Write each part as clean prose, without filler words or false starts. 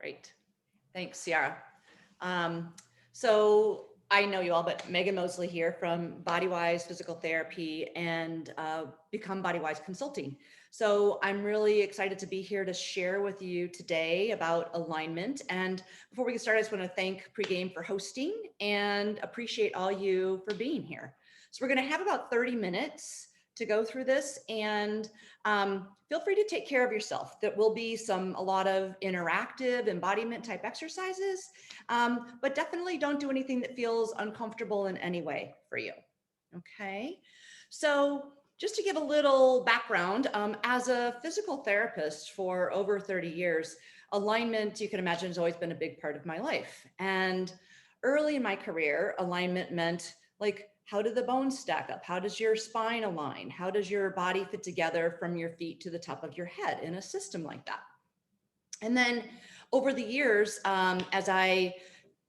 Great. Thanks, Ciara. So I know you all, but Megan Moseley here from Bodywise Physical Therapy and Become Bodywise Consulting. So I'm really excited to be here to share with you today about alignment. And before we get started, I just want to thank Pregame for hosting and appreciate all you for being here. So we're going to have about 30 minutes to go through this, and feel free to take care of yourself. There will be a lot of interactive embodiment type exercises, but definitely don't do anything that feels uncomfortable in any way for you. Okay, so just to give a little background, as a physical therapist for over 30 years, alignment, you can imagine, has always been a big part of my life. And early in my career, alignment meant like, how do the bones stack up? How does your spine align? How does your body fit together from your feet to the top of your head in a system like that? And then over the years, as I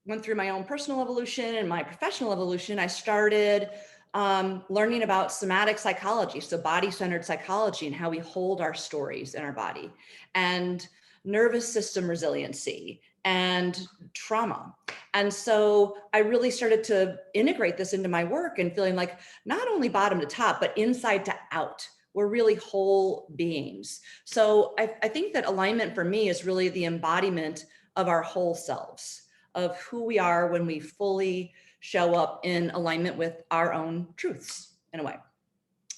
went through my own personal evolution and my professional evolution, I started learning about somatic psychology, so body-centered psychology and how we hold our stories in our body, and nervous system resiliency and trauma. And so I really started to integrate this into my work and feeling like not only bottom to top, but inside to out. We're really whole beings. So I think that alignment for me is really the embodiment of our whole selves, of who we are when we fully show up in alignment with our own truths in a way.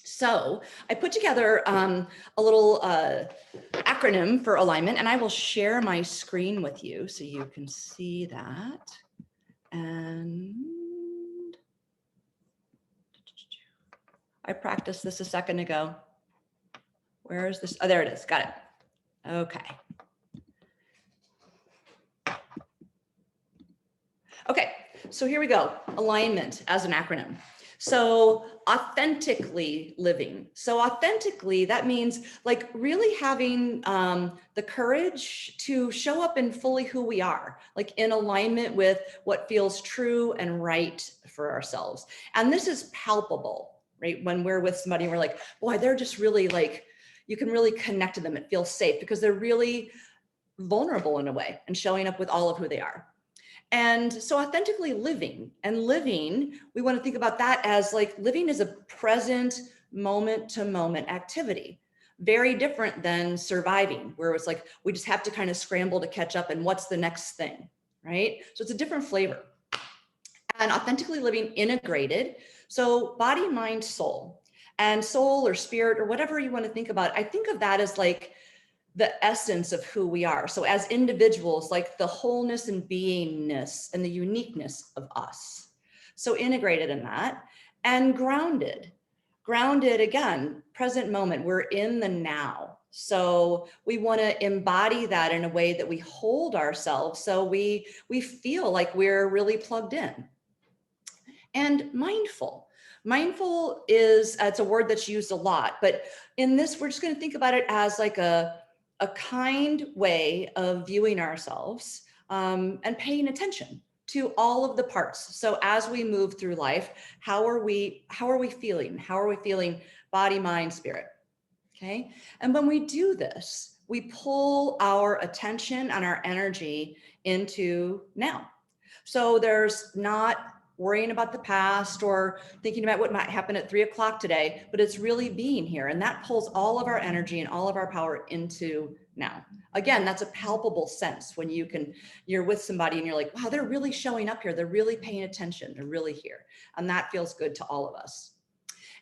So I put together a little acronym for alignment, and I will share my screen with you so you can see that. And I practiced this a second ago. Where is this? Oh, there it is. Got it. Okay. Okay, so here we go. Alignment as an acronym. So authentically living. So authentically, that means like really having the courage to show up in fully who we are, like in alignment with what feels true and right for ourselves. And this is palpable, right? When we're with somebody and we're like, boy, they're just really like, you can really connect to them. It feels safe because they're really vulnerable in a way and showing up with all of who they are. And so authentically living, we want to think about that as like living is a present moment to moment activity. Very different than surviving, where it's like, we just have to kind of scramble to catch up and what's the next thing, right? So it's a different flavor. And authentically living integrated. So body, mind, soul, and soul or spirit or whatever you want to think about. I think of that as like the essence of who we are. So as individuals, like the wholeness and beingness and the uniqueness of us. So integrated in that, and grounded again, present moment, we're in the now. So we want to embody that in a way that we hold ourselves. So we feel like we're really plugged in. And mindful. Mindful is, it's a word that's used a lot, but in this, we're just going to think about it as like a kind way of viewing ourselves and paying attention to all of the parts. So as we move through life, how are we feeling? How are we feeling body, mind, spirit? Okay. And when we do this, we pull our attention and our energy into now. So there's not worrying about the past or thinking about what might happen at 3 o'clock today, but it's really being here. And that pulls all of our energy and all of our power into now. Again, that's a palpable sense when you're with somebody and you're like, wow, they're really showing up here. They're really paying attention. They're really here. And that feels good to all of us.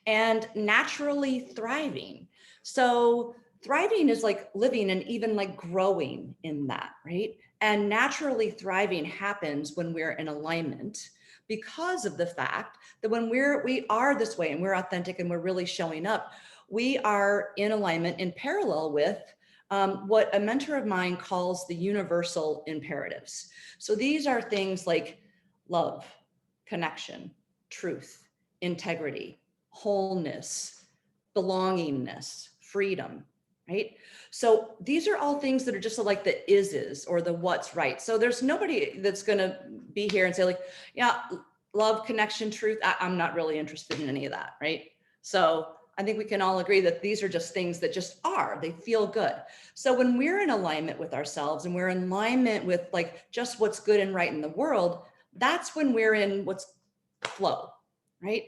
And naturally thriving. So thriving is like living and even like growing in that, right? And naturally thriving happens when we're in alignment, because of the fact that when we are this way and we're authentic and we're really showing up, we are in alignment in parallel with what a mentor of mine calls the universal imperatives. So these are things like love, connection, truth, integrity, wholeness, belongingness, freedom, right? So these are all things that are just like the is or the what's right. So there's nobody that's going to be here and say like, yeah, love, connection, truth. I'm not really interested in any of that, right? So I think we can all agree that these are just things that just are, they feel good. So when we're in alignment with ourselves and we're in alignment with like just what's good and right in the world, that's when we're in what's flow, right?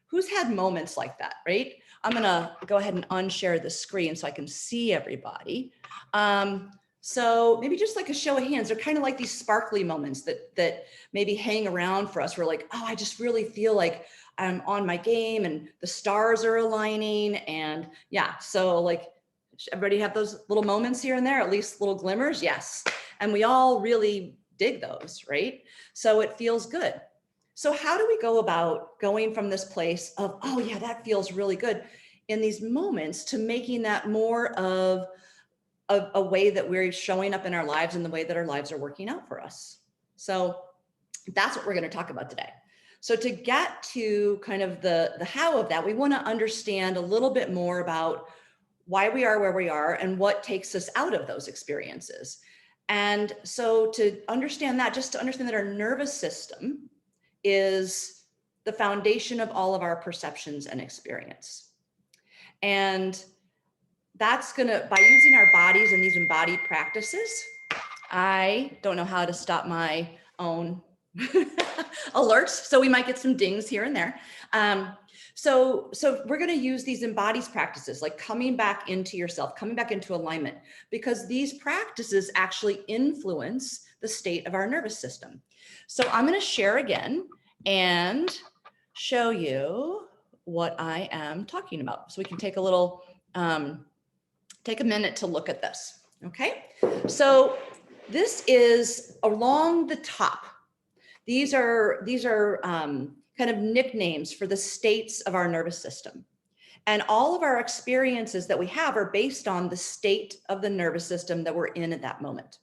Who's had moments like that, right? I'm gonna go ahead and unshare the screen so I can see everybody. So maybe just like a show of hands, they're kind of like these sparkly moments that maybe hang around for us. We're like, oh, I just really feel like I'm on my game and the stars are aligning. And yeah, so like everybody have those little moments here and there, at least little glimmers. Yes. And we all really dig those, right? So it feels good. So how do we go about going from this place of, oh yeah, that feels really good in these moments to making that more of a way that we're showing up in our lives and the way that our lives are working out for us? So that's what we're going to talk about today. So to get to kind of the how of that, we want to understand a little bit more about why we are where we are and what takes us out of those experiences. And so to understand that, just to understand that our nervous system is the foundation of all of our perceptions and experience. And that's gonna, by using our bodies and these embodied practices, I don't know how to stop my own alerts, so we might get some dings here and there. So we're going to use these embodied practices, like coming back into yourself, coming back into alignment, because these practices actually influence the state of our nervous system. So I'm going to share again and show you what I am talking about. So we can take a little, take a minute to look at this. Okay. So this is along the top. These are kind of nicknames for the states of our nervous system. And all of our experiences that we have are based on the state of the nervous system that we're in at that moment.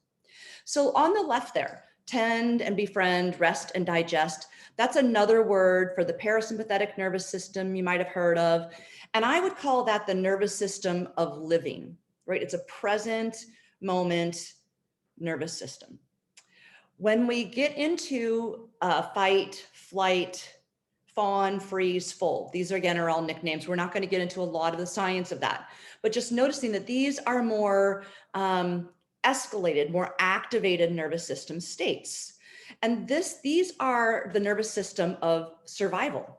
So on the left there, tend and befriend, rest and digest. That's another word for the parasympathetic nervous system you might have heard of. And I would call that the nervous system of living, right? It's a present moment nervous system. When we get into fight, flight, fawn, freeze, fold, these are, again, are all nicknames. We're not going to get into a lot of the science of that, but just noticing that these are more escalated, more activated nervous system states. And these are the nervous system of survival.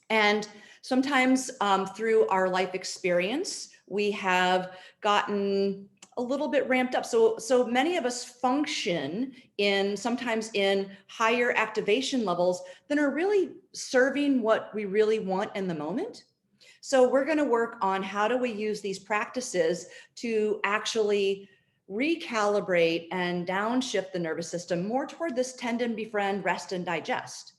And sometimes through our life experience, we have gotten a little bit ramped up. So many of us function sometimes in higher activation levels than are really serving what we really want in the moment. So we're going to work on how do we use these practices to actually recalibrate and downshift the nervous system more toward this tend and befriend, rest and digest.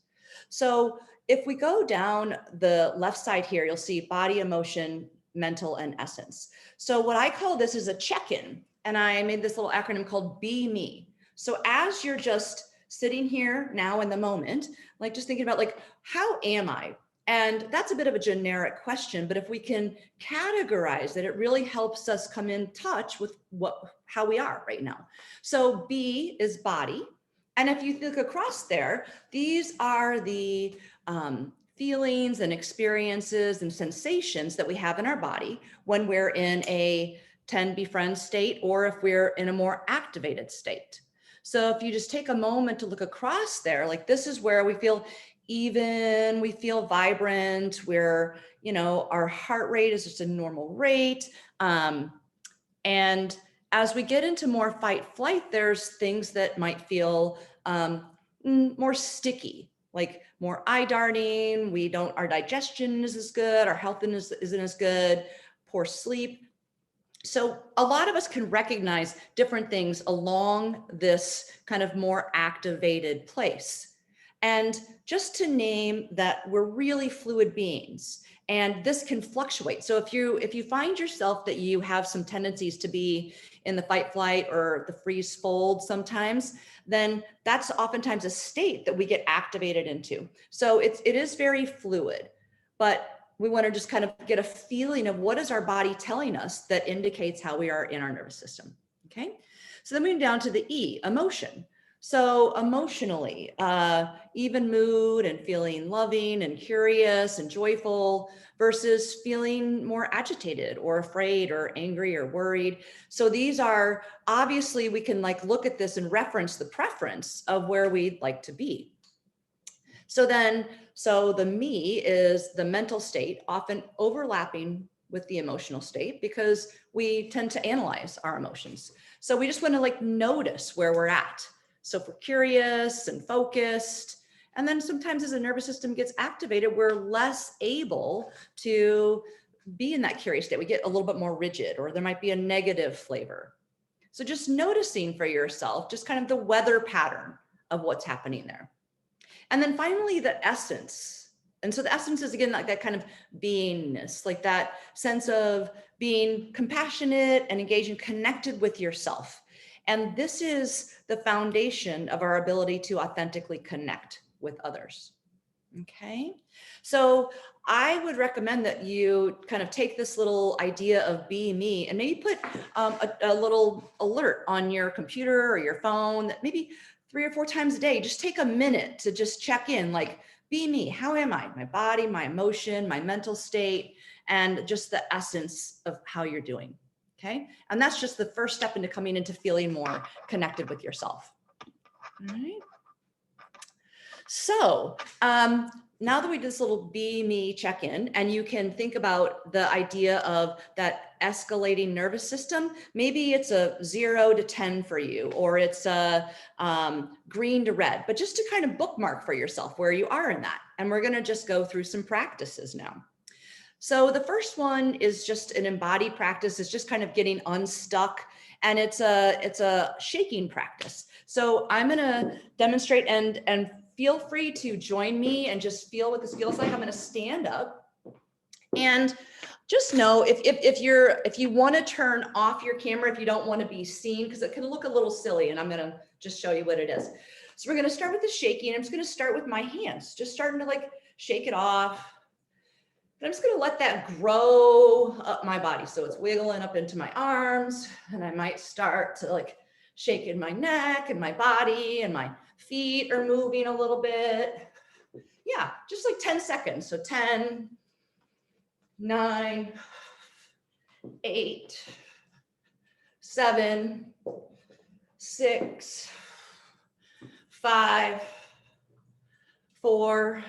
So if we go down the left side here, you'll see body, emotion, mental, and essence. So what I call this is a check-in, and I made this little acronym called Be Me. So as you're just sitting here now in the moment, like just thinking about like, how am I? And that's a bit of a generic question, but if we can categorize it, it really helps us come in touch with how we are right now. So B is body. And if you look across there, these are the feelings and experiences and sensations that we have in our body when we're in a tend befriend state, or if we're in a more activated state. So if you just take a moment to look across there, like this is where we feel even, we feel vibrant, we're, our heart rate is just a normal rate. And as we get into more fight flight, there's things that might feel more sticky, like more eye darting. Our digestion isn't as good, our health isn't as good, poor sleep. So a lot of us can recognize different things along this kind of more activated place. And just to name that, we're really fluid beings, and this can fluctuate. So if you find yourself that you have some tendencies to be in the fight flight or the freeze fold sometimes, then that's oftentimes a state that we get activated into. So it is very fluid, but we want to just kind of get a feeling of what is our body telling us that indicates how we are in our nervous system. Okay. So then we move down to the E, emotion. So emotionally, even mood and feeling loving and curious and joyful versus feeling more agitated or afraid or angry or worried. So these are obviously, we can like look at this and reference the preference of where we'd like to be. So then, so the me is the mental state, often overlapping with the emotional state because we tend to analyze our emotions. So we just want to like notice where we're at. So if we're curious and focused, and then sometimes as the nervous system gets activated, we're less able to be in that curious state. We get a little bit more rigid, or there might be a negative flavor. So just noticing for yourself, just kind of the weather pattern of what's happening there. And then finally, the essence. And so the essence is, again, like that kind of beingness, like that sense of being compassionate and engaged and connected with yourself. And this is the foundation of our ability to authentically connect with others. Okay. So I would recommend that you kind of take this little idea of be me and maybe put a little alert on your computer or your phone that maybe 3 or 4 times a day, just take a minute to just check in, like, be me. How am I? My body, my emotion, my mental state, and just the essence of how you're doing. Okay. And that's just the first step into coming into feeling more connected with yourself. All right. So now that we did this little be me check-in, and you can think about the idea of that escalating nervous system, maybe it's a 0 to 10 for you, or it's a green to red, but just to kind of bookmark for yourself where you are in that. And we're gonna just go through some practices now. So the first one is just an embodied practice. It's just kind of getting unstuck, and it's a shaking practice. So I'm gonna demonstrate, and feel free to join me and just feel what this feels like. I'm gonna stand up, and just know if you want to turn off your camera, if you don't want to be seen, because it can look a little silly, and I'm gonna just show you what it is. So we're gonna start with the shaking. I'm just gonna start with my hands, just starting to like shake it off. And I'm just gonna let that grow up my body. So it's wiggling up into my arms, and I might start to like shake in my neck and my body, and my feet are moving a little bit. Yeah, just like 10 seconds. So 10, 9, 8, 7, 6, 5, 4,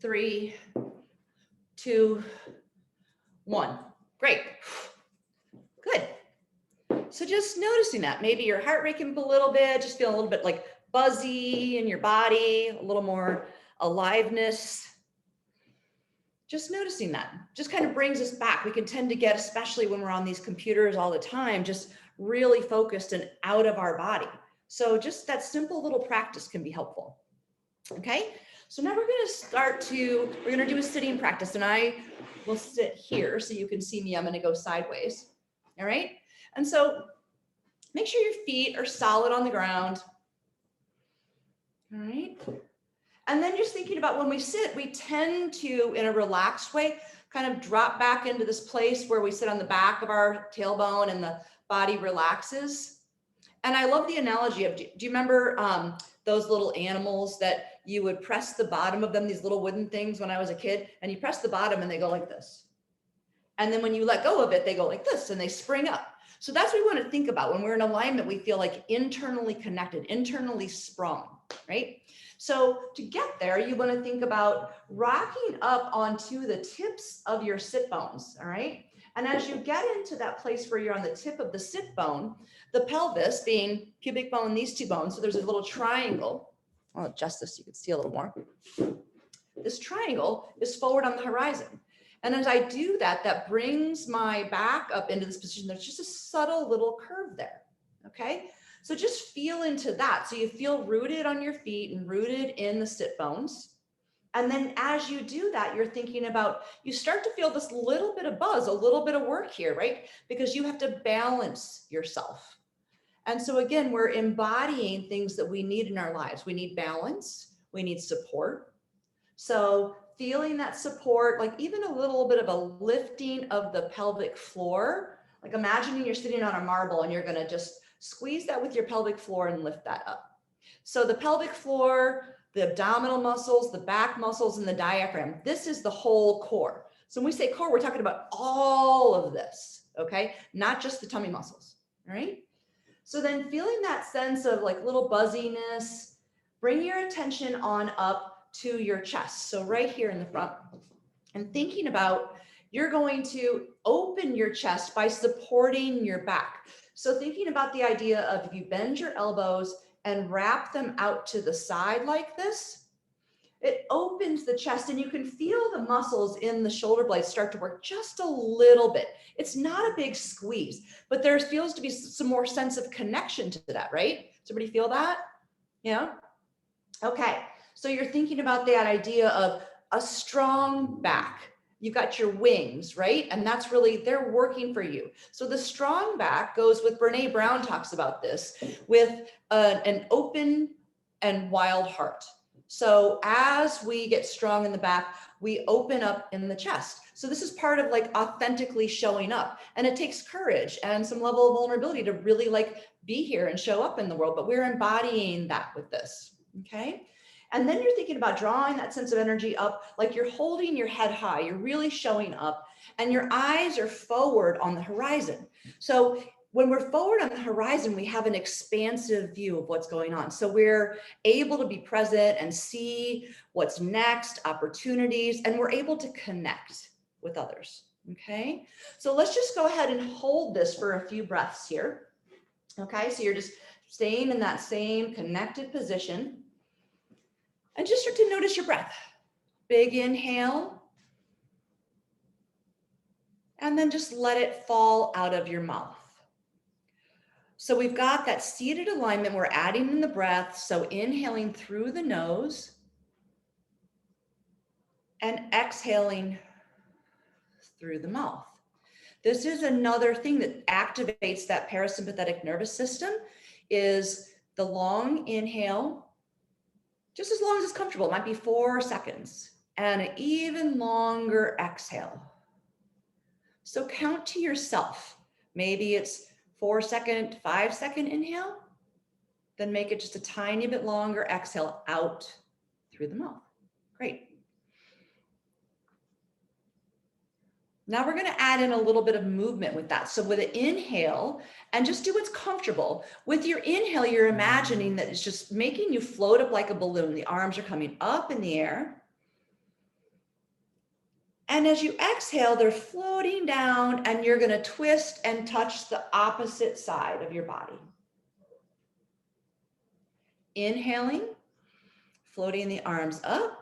3, 2, 1. Great. Good. So just noticing that. Maybe your heart rate can be a little bit, just feel a little bit like buzzy in your body, a little more aliveness. Just noticing that just kind of brings us back. We can tend to get, especially when we're on these computers all the time, just really focused and out of our body. So just that simple little practice can be helpful. Okay. So now we're going to do a sitting practice, and I will sit here so you can see me. I'm going to go sideways. All right. And so make sure your feet are solid on the ground. All right. And then just thinking about when we sit, we tend to, in a relaxed way, kind of drop back into this place where we sit on the back of our tailbone and the body relaxes. And I love the analogy of, do you remember those little animals that you would press the bottom of them, these little wooden things when I was a kid, and you press the bottom and they go like this. And then when you let go of it, they go like this and they spring up. So that's what we want to think about. When we're in alignment, we feel like internally connected, internally sprung, right? So to get there, you want to think about rocking up onto the tips of your sit bones, all right? And as you get into that place where you're on the tip of the sit bone, the pelvis being pubic bone, these two bones, so there's a little triangle. I'll adjust this so you can see a little more. This triangle is forward on the horizon. And as I do that, that brings my back up into this position. There's just a subtle little curve there, okay? So just feel into that. So you feel rooted on your feet and rooted in the sit bones. And then as you do that, you're thinking about, you start to feel this little bit of buzz, a little bit of work here, right? Because you have to balance yourself. And so again, we're embodying things that we need in our lives. We need balance, we need support. So feeling that support, like even a little bit of a lifting of the pelvic floor, like imagining you're sitting on a marble and you're gonna just Squeeze that with your pelvic floor and lift that up. So the pelvic floor, the abdominal muscles, the back muscles, and the diaphragm, this is the whole core. So when we say core, we're talking about all of this, okay? Not just the tummy muscles, all right? So then feeling that sense of like little buzziness, bring your attention on up to your chest. So right here in the front, and thinking about, you're going to open your chest by supporting your back. So thinking about the idea of, if you bend your elbows and wrap them out to the side like this, it opens the chest, and you can feel the muscles in the shoulder blades start to work just a little bit. It's not a big squeeze, but there feels to be some more sense of connection to that, right? Somebody feel that? Yeah? Okay, so you're thinking about that idea of a strong back. You've got your wings, right? And that's really, they're working for you. So the strong back goes with, Brene Brown talks about this, with an open and wild heart. So as we get strong in the back, we open up in the chest. So this is part of like authentically showing up. And it takes courage and some level of vulnerability to really like be here and show up in the world, but we're embodying that with this, okay? And then you're thinking about drawing that sense of energy up, like you're holding your head high, you're really showing up, and your eyes are forward on the horizon. So when we're forward on the horizon, we have an expansive view of what's going on. So we're able to be present and see what's next, opportunities, and we're able to connect with others, okay? So let's just go ahead and hold this for a few breaths here, okay? So you're just staying in that same connected position. And just start to notice your breath. Big inhale. And then just let it fall out of your mouth. So we've got that seated alignment. We're adding in the breath. So inhaling through the nose and exhaling through the mouth. This is another thing that activates that parasympathetic nervous system, is the long inhale, just as long as it's comfortable. It might be 4 seconds, and an even longer exhale. So count to yourself. Maybe it's 4 second, 5 second inhale, then make it just a tiny bit longer exhale out through the mouth. Great. Now we're going to add in a little bit of movement with that. So with an inhale, and just do what's comfortable. With your inhale, you're imagining that it's just making you float up like a balloon. The arms are coming up in the air. And as you exhale, they're floating down, and you're going to twist and touch the opposite side of your body. Inhaling, floating the arms up.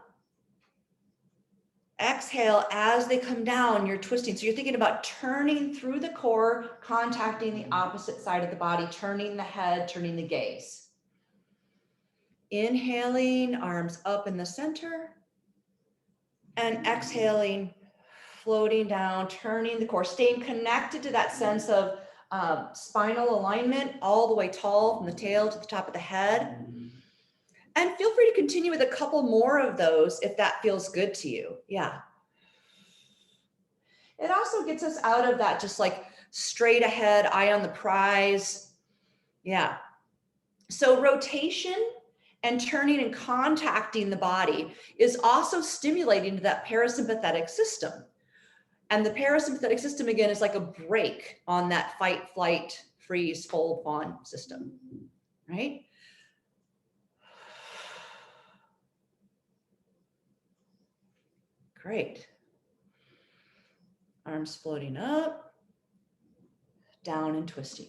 Exhale, as they come down, you're twisting. So you're thinking about turning through the core, contacting the opposite side of the body, turning the head, turning the gaze. Inhaling, arms up in the center. And exhaling, floating down, turning the core, staying connected to that sense of spinal alignment, all the way tall from the tail to the top of the head. And feel free to continue with a couple more of those if that feels good to you. Yeah. It also gets us out of that just like straight ahead, eye on the prize. Yeah. So rotation and turning and contacting the body is also stimulating to that parasympathetic system. And the parasympathetic system, again, is like a brake on that fight, flight, freeze, fold, fawn system, right? Great. Arms floating up, down and twisting.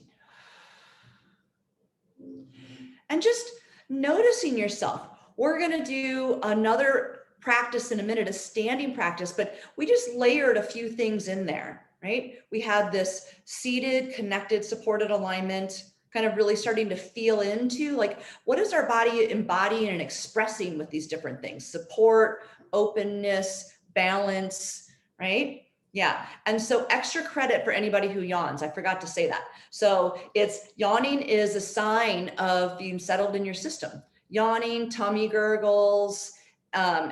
And just noticing yourself. We're going to do another practice in a minute, a standing practice, but we just layered a few things in there, right? We had this seated, connected, supported alignment, kind of really starting to feel into like, what is our body embodying and expressing with these different things? Support, openness, balance, right? Yeah. And so extra credit for anybody who yawns. I forgot to say that. So it's yawning is a sign of being settled in your system. Yawning, tummy gurgles,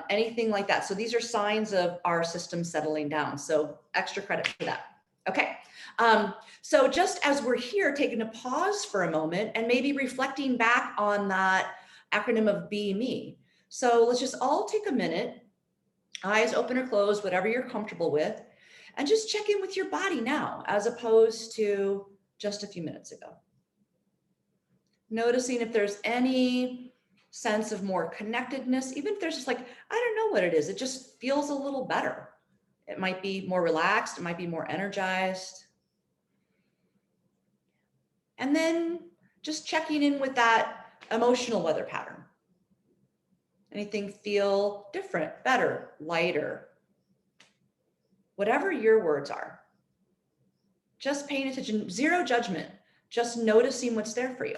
anything like that. So these are signs of our system settling down. So extra credit for that. Okay. So just as we're here, taking a pause for a moment and maybe reflecting back on that acronym of Be Me. So let's just all take a minute, eyes open or closed, whatever you're comfortable with, and just check in with your body now, as opposed to just a few minutes ago. Noticing if there's any sense of more connectedness, even if there's just like, I don't know what it is, it just feels a little better. It might be more relaxed, it might be more energized. And then just checking in with that emotional weather pattern. Anything feel different, better, lighter? Whatever your words are. Just paying attention, zero judgment, just noticing what's there for you.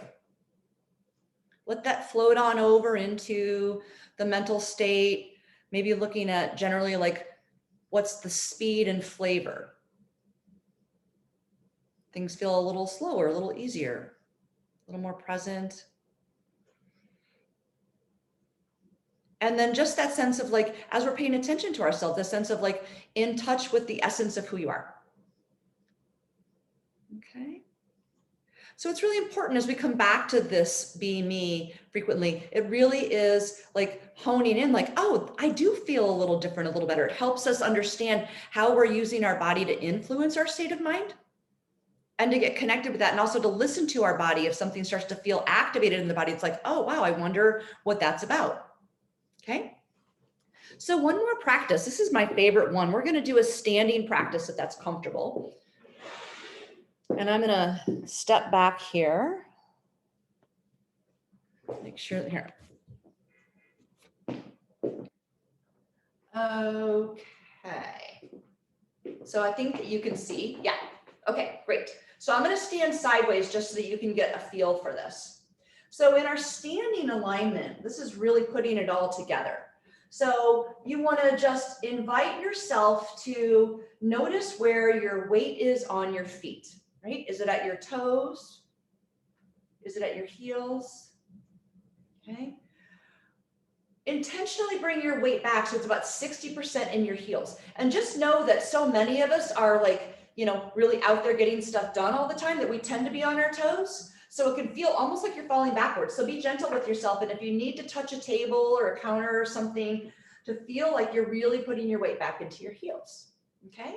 Let that float on over into the mental state, maybe looking at generally like what's the speed and flavor. Things feel a little slower, a little easier, a little more present. And then just that sense of like, as we're paying attention to ourselves, the sense of like in touch with the essence of who you are. Okay. So it's really important as we come back to this Be Me frequently, it really is like honing in like, oh, I do feel a little different, a little better. It helps us understand how we're using our body to influence our state of mind and to get connected with that. And also to listen to our body. If something starts to feel activated in the body, it's like, oh, wow, I wonder what that's about. Okay. So one more practice. This is my favorite one. We're going to do a standing practice if that's comfortable. And I'm going to step back here. Make sure that here. Okay. So I think that you can see. Yeah. Okay, great. So I'm going to stand sideways just so that you can get a feel for this. So in our standing alignment, this is really putting it all together. So you want to just invite yourself to notice where your weight is on your feet. Right? Is it at your toes? Is it at your heels? Okay. Intentionally bring your weight back so it's about 60% in your heels. And just know that so many of us are like, you know, really out there getting stuff done all the time that we tend to be on our toes. So it can feel almost like you're falling backwards. So be gentle with yourself. And if you need to touch a table or a counter or something to feel like you're really putting your weight back into your heels. Okay.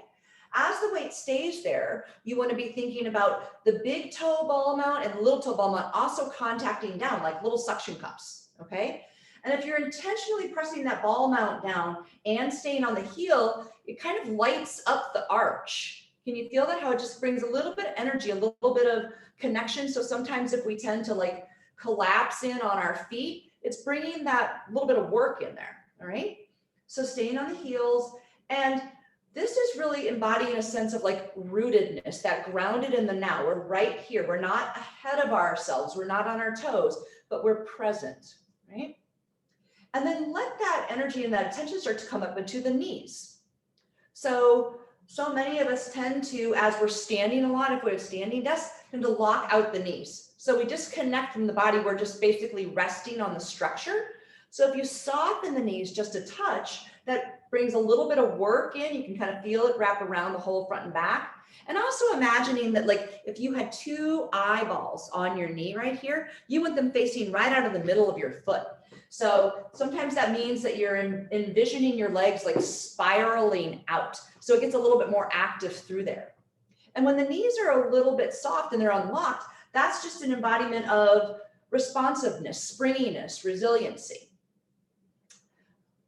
As the weight stays there, you want to be thinking about the big toe ball mount and the little toe ball mount also contacting down like little suction cups, okay? And if you're intentionally pressing that ball mount down and staying on the heel, it kind of lights up the arch. Can you feel that? How it just brings a little bit of energy, a little bit of connection. So sometimes if we tend to like collapse in on our feet, it's bringing that little bit of work in there, all right? So staying on the heels, and this is really embodying a sense of like rootedness, that grounded in the now. We're right here. We're not ahead of ourselves. We're not on our toes, but we're present, right? And then let that energy and that attention start to come up into the knees. So many of us tend to, as we're standing a lot, if we have standing desks, tend to lock out the knees. So we disconnect from the body. We're just basically resting on the structure. So if you soften the knees just a touch, that brings a little bit of work in. You can kind of feel it wrap around the whole front and back. And also imagining that like if you had two eyeballs on your knee right here, you want them facing right out of the middle of your foot. So sometimes that means that you're envisioning your legs like spiraling out. So it gets a little bit more active through there. And when the knees are a little bit soft and they're unlocked, that's just an embodiment of responsiveness, springiness, resiliency.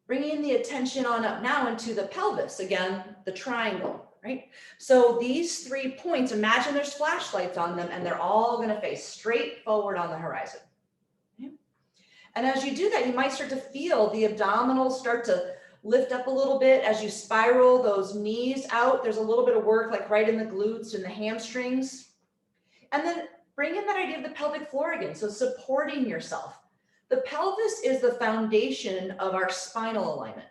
Bringing the attention on up now into the pelvis, again, the triangle, right? So these 3 points, imagine there's flashlights on them and they're all gonna face straight forward on the horizon. Okay? And as you do that, you might start to feel the abdominals start to lift up a little bit as you spiral those knees out. There's a little bit of work like right in the glutes and the hamstrings. And then bring in that idea of the pelvic floor again, so supporting yourself. The pelvis is the foundation of our spinal alignment.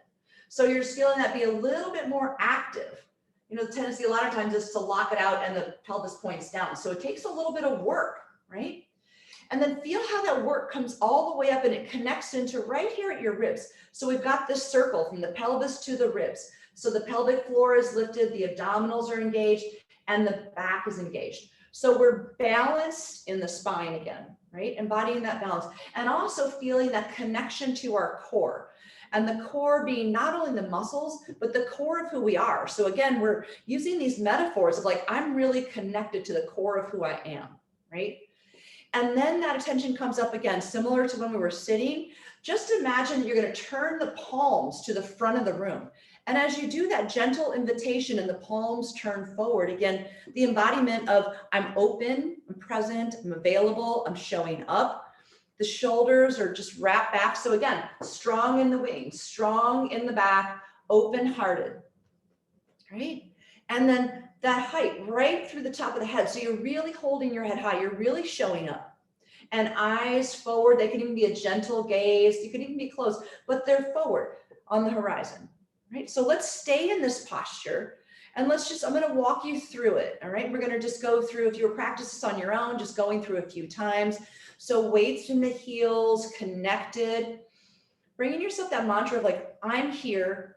So you're just feeling that be a little bit more active. You know, the tendency a lot of times is to lock it out and the pelvis points down. So it takes a little bit of work, right? And then feel how that work comes all the way up and it connects into right here at your ribs. So we've got this circle from the pelvis to the ribs. So the pelvic floor is lifted, the abdominals are engaged, and the back is engaged. So we're balanced in the spine again, right? Embodying that balance and also feeling that connection to our core. And the core being not only the muscles, but the core of who we are. So again, we're using these metaphors of like, I'm really connected to the core of who I am, right? And then that attention comes up again, similar to when we were sitting. Just imagine that you're going to turn the palms to the front of the room. And as you do that gentle invitation and the palms turn forward, again, the embodiment of I'm open, I'm present, I'm available, I'm showing up. The shoulders are just wrapped back. So again, strong in the wings, strong in the back, open-hearted, right? And then that height right through the top of the head. So you're really holding your head high. You're really showing up. And eyes forward. They can even be a gentle gaze. You can even be closed, but they're forward on the horizon, right? So let's stay in this posture. And I'm going to walk you through it, all right? We're going to just go through, if you were practicing this on your own, just going through a few times. So weights in the heels, connected. Bringing yourself that mantra of like, I'm here,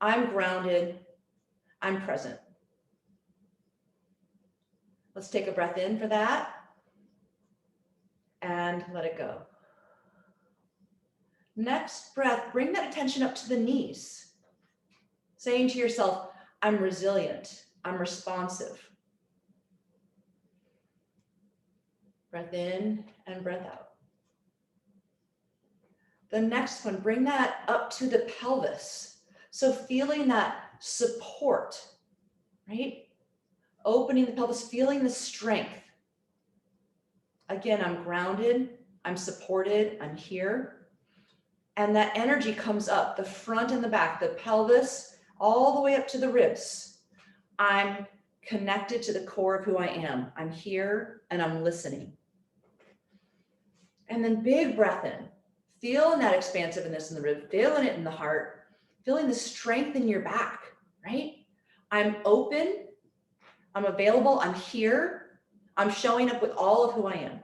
I'm grounded, I'm present. Let's take a breath in for that and let it go. Next breath, bring that attention up to the knees, saying to yourself, I'm resilient, I'm responsive. Breath in and breath out. The next one, bring that up to the pelvis. So feeling that support, right? Opening the pelvis, feeling the strength. Again, I'm grounded, I'm supported, I'm here. And that energy comes up, the front and the back, the pelvis, all the way up to the ribs. I'm connected to the core of who I am. I'm here and I'm listening. And then big breath in, feeling that expansiveness in the rib, feeling it in the heart, feeling the strength in your back, right? I'm open, I'm available, I'm here, I'm showing up with all of who I am.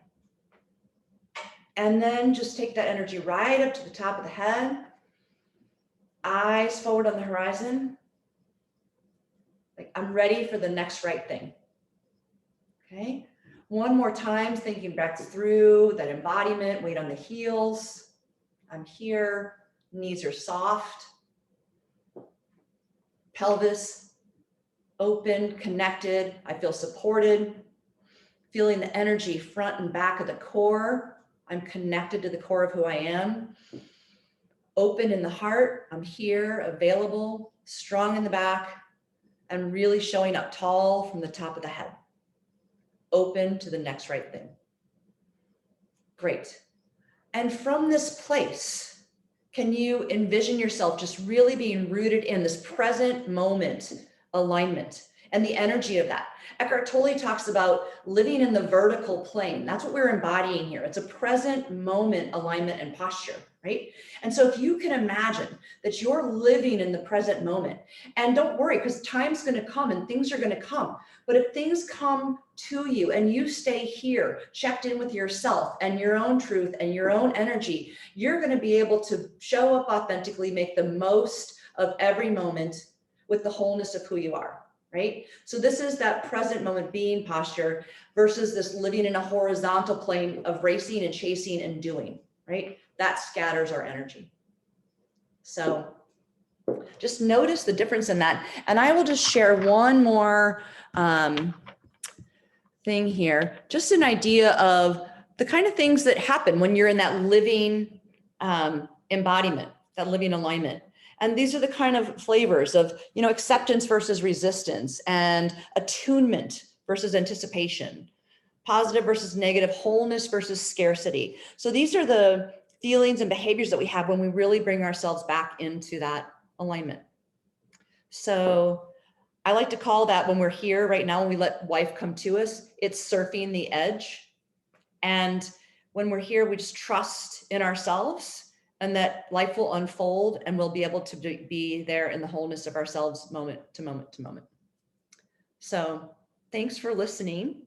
And then just take that energy right up to the top of the head, eyes forward on the horizon. Like I'm ready for the next right thing. Okay. One more time, thinking back through that embodiment, weight on the heels. I'm here, knees are soft. Pelvis open, connected. I feel supported. Feeling the energy front and back of the core. I'm connected to the core of who I am. Open in the heart. I'm here, available, strong in the back, and really showing up tall from the top of the head. Open to the next right thing. Great. And from this place, can you envision yourself just really being rooted in this present moment alignment and the energy of that? Eckhart Tolle talks about living in the vertical plane. That's what we're embodying here. It's a present moment alignment and posture, right? And so if you can imagine that you're living in the present moment, and don't worry, because time's going to come and things are going to come. But if things come to you and you stay here, checked in with yourself and your own truth and your own energy, you're going to be able to show up authentically, make the most of every moment with the wholeness of who you are. Right? So this is that present moment being posture versus this living in a horizontal plane of racing and chasing and doing, right? That scatters our energy. So just notice the difference in that. And I will just share one more thing here, just an idea of the kind of things that happen when you're in that living embodiment, that living alignment. And these are the kind of flavors of, acceptance versus resistance, and attunement versus anticipation, positive versus negative, wholeness versus scarcity. So these are the feelings and behaviors that we have when we really bring ourselves back into that alignment. So I like to call that, when we're here right now, when we let life come to us, it's surfing the edge. And when we're here, we just trust in ourselves, and that life will unfold and we'll be able to be there in the wholeness of ourselves moment to moment to moment. So thanks for listening.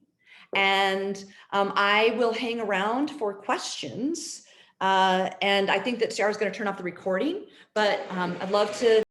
And I will hang around for questions. And I think that Sarah's going to turn off the recording, but I'd love to